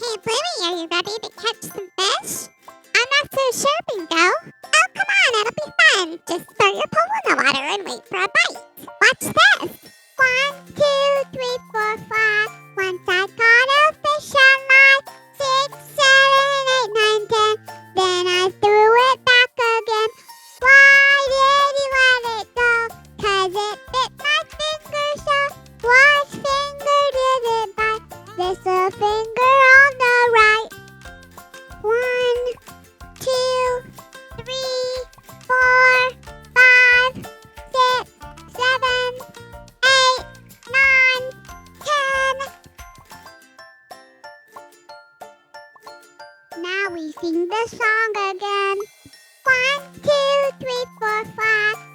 Hey, Bluey, are you ready to catch some fish? I'm not so sure, Bingo. Oh, come on, it'll be fun. Just throw your pole in the water and wait for a bite. Watch this. 1, 2, 3, 4, 5. Once I caught a fish on line. 6, 7, 8, 9, 10. Then I threw it back again. Why did you let it go? 'Cause it bit my finger so. Which finger did it bite? This little finger on the right. 1, 2, 3, 4, 5, 6, 7, 8, 9, 10. Now we sing the song again. 1, 2, 3, 4, 5.